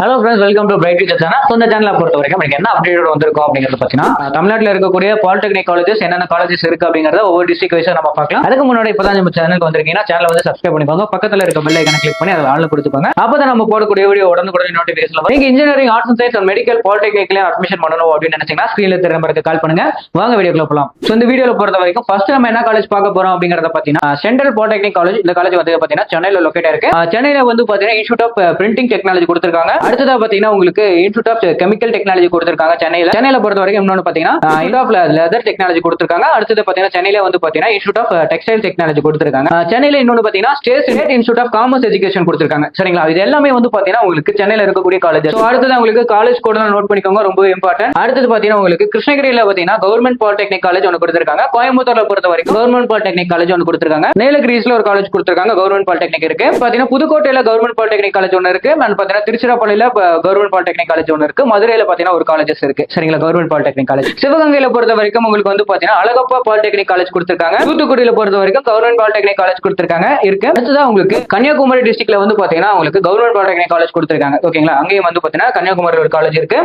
Hello friends, welcome to bright future channel. இந்த சேனலை பொறுத்த வரைக்கும் நமக்கு என்ன அப்டேட் வந்திருக்கும் அப்படிங்கிறது பார்த்தீங்கன்னா, தமிழ்நாட்டில் இருக்கக்கூடிய பாலிடெக்னிக் காலேஜஸ் என்னென்ன காலேஜஸ் இருக்கு அப்படிங்கறத ஒவ்வொரு டிஸ்ட்ரிக்ட் வைஸா நம்ம பார்க்கலாம். அதுக்கு முன்னாடி இப்பதான் நம்ம சேனலுக்கு வந்திருக்கீங்கன்னா சேனலை வந்து சப்ஸ்கிரைப் பண்ணிக்கோங்க. பக்கத்தில் இருக்க பெல் ஐக்கனை கிளிக் பண்ணி அதை ஆள்ல கொடுத்துக்கோங்க. அப்பதான் நம்ம போடக்கூடிய வீடியோ உடனுக்குடன் நோட்டிஃபிகேஷன் வரும். நீங்க engineering, arts and science and medical, பாலிடெக்னிக்ல அட்மிஷன் பண்ணணும் அப்படின்னு நினைச்சீங்கன்னா ஸ்கிரீன்ல தெரிய நம்பருக்கு கால் பண்ணுங்க. வாங்க வீடியோக்குள்ள போலாம். ஸோ இந்த வீடியோல பொறுத்த வரைக்கும் ஃபர்ஸ்ட் நம்ம என்ன காலேஜ் பார்க்க போறோம் அப்படிங்கறத பார்த்தீங்கன்னா, சென்ட்ரல் பாலிடெக்னிக் காலேஜ். இந்த காலேஜ் வந்து பார்த்தீங்கன்னா சென்னையில லொகேட் இருக்கு. சென்னையில வந்து பார்த்தீங்கன்னா இன்ஸ்டியூட் ஆஃப் பிரிண்டிங் டெக்னாலஜி கொடுத்திருக்காங்க. அடுத்ததா பார்த்தீங்கன்னா உங்களுக்கு இன்ஸ்டியூட் ஆஃப் கெமிக்கல் டெக்னாலஜி கொடுத்திருக்காங்க. சென்னையில பொறுத்த வரைக்கும் இன்னொன்னு பாத்தீங்கன்னா இன்ஸ்டியூட் ஆஃப் லெதர் டெக்னாலஜி கொடுத்திருக்காங்க. அடுத்தது பாத்தீங்கன்னா சென்னையில வந்து பாத்தீங்கன்னா இன்ஸ்டியூட் ஆஃப் டெக்ஸ்டைல் டெக்னாலஜி கொடுத்திருக்காங்க. சென்னையில இன்னொன்னு பாத்தீங்கன்னா state institute of commerce education கொடுத்திருக்காங்க. சரிங்களா, இது எல்லாமே வந்து பாத்தீங்கன்னா உங்களுக்கு சென்னையில இருக்கக்கூடிய காலேஜ். அடுத்தது உங்களுக்கு காலேஜ் கோட் நோட் பண்ணிக்கோங்க, ரொம்ப இம்பார்ட்டன்ட். அடுத்தது பாத்தீங்கன்னா உங்களுக்கு கிருஷ்ணகிரியில பாத்தீங்கன்னா கவர்மெண்ட் பாலிடெக்னிக் காலேஜ் ஒன்று கொடுத்திருக்காங்க. கோயம்புத்தூர்ல பொறுத்த வரைக்கும் கவர்மெண்ட் பாலிடெக்னிக் காலேஜ் ஒன்று கொடுத்திருக்காங்க. நீலகிரிஸ்ல ஒரு காலேஜ் கொடுத்திருக்காங்க, கவர்மெண்ட் பாலிடெக்னிக் இருக்கு. பாத்தீங்கன்னா புதுக்கோட்டையில கவர்மெண்ட் பாலிடெக்னிக் காலேஜ் ஒன்று இருக்கு. பாத்தீங்கன்னா திருச்சிராப்பள்ளியில கவர்மெண்ட் பாலிடெக்னிக் காலேஜ் ஒன்று இருக்கு. மதுரையில பாத்தீங்கன்னா ஒரு காலேஜஸ் இருக்கு. சரிங்களா, கவர்மெண்ட் பாலிடெக்னிக் காலேஜ். சிவகங்கையில பொறுத்த வரைக்கும் உங்களுக்கு வந்து பாத்தீங்கன்னா அழகப்பா பாலிடெக்னிக் காலேஜ் கொடுத்திருக்காங்க. தூத்துக்குடியில பொறுத்த வரைக்கும் கவர்மெண்ட் பாலிடெக்னிக் காலேஜ் கொடுத்திருக்காங்க இருக்கு. அடுத்ததான் உங்களுக்கு கன்னியாகுமரி டிஸ்ட்ரிக்ட்ல வந்து பாத்தீங்கன்னா உங்களுக்கு கவர்மெண்ட் பாலிடெக்னிக் காலேஜ் கொடுத்திருக்காங்க. ஓகேங்களா, அங்கேயும் வந்து பாத்தீங்கன்னா கன்னியாகுமரி ஒரு காலேஜ் இருக்கு.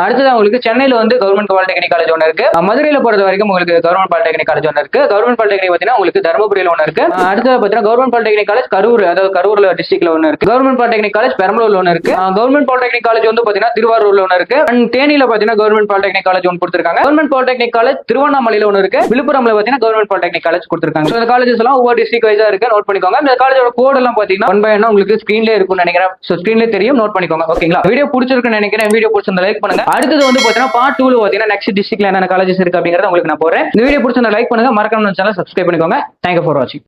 அடுத்ததான் உங்களுக்கு சென்னையில வந்து கவர்மெண்ட் பாலிடெக்னிக் காலேஜ் ஒன்று இருக்கு. மதுரையில பொறுத்த வரைக்கும் உங்களுக்கு கவர்மெண்ட் பாலிடெக்னிக் காலேஜ் ஒன்று இருக்கு. கவர்மெண்ட் பாலிடெக்னிக் பாத்தீங்கன்னா உங்களுக்கு தருமபுரியில ஒன்று இருக்கு. அடுத்தது பாத்தீங்கன்னா கவர்மெண்ட் பாலிடெக்னிக் காலேஜ் கரூர், அதாவது கரூர்ல டிஸ்ட்ரிக்ட்ல ஒன்று இருக்கு. கவர்மெண்ட் பாலிடெக்னிக் காலேஜ் பெரம்பலூர்ல ஒன்று இருக்கு. கவர்மெண்ட் பாலிடெக்னிக் காலேஜ் வந்து பாத்தீங்கன்னா திருவாரூர்ல ஒன்று இருக்கு. தேனியில பாத்தீங்கன்னா கவர்மெண்ட் பாலிடெக்னிக் காலேஜ் ஒன்று கொடுத்திருக்காங்க. கவர்மெண்ட் பாலிடெக்னிக் காலேஜ் திருவண்ணாமலையில ஒன்று இருக்கு. விழுப்புரம்ல பாத்தீங்கன்னா கவர்மெண்ட் பாலிடெக்னிக் காலேஜ் கொடுத்திருக்காங்க. இந்த காலேஜஸ் எல்லாம் ஒவ்வொரு டிஸ்ட்ரிக்ட் வைஸா இருக்கு, நோட் பண்ணிக்கோங்க. இந்த காலேஜோட கோட் எல்லாம் பாத்தீங்கன்னா 1 by 1 உங்களுக்கு ஸ்கிரீன்ல இருக்கும்னு நினைக்கிறேன். சோ ஸ்கிரீன்ல தெரியும், நோட் பண்ணிக்கோங்க. ஓகேங்களா, வீடியோ பிடிச்சிருக்குன்னு நினைக்கிறேன். வீடியோ பிடிச்சிருந்தா லைக் பண்ணுங்க. அடுத்தது வந்து பாத்தீங்கன்னா பார்ட் 2ல பாத்தீங்கன்னா நெக்ஸ்ட் டிஸ்ட்ரிக்ட்ல என்னென்ன காலேஜஸ் இருக்கு அப்படிங்கறத உங்களுக்கு நான் போறேன். இந்த வீடியோ பிடிச்சிருந்தா லைக் பண்ணுங்க, மறக்காம நம்ம சேனலை சப்ஸ்கிரைப் பண்ணிக்கோங்க. தேங்க்யூ ஃபார் வாட்சிங்.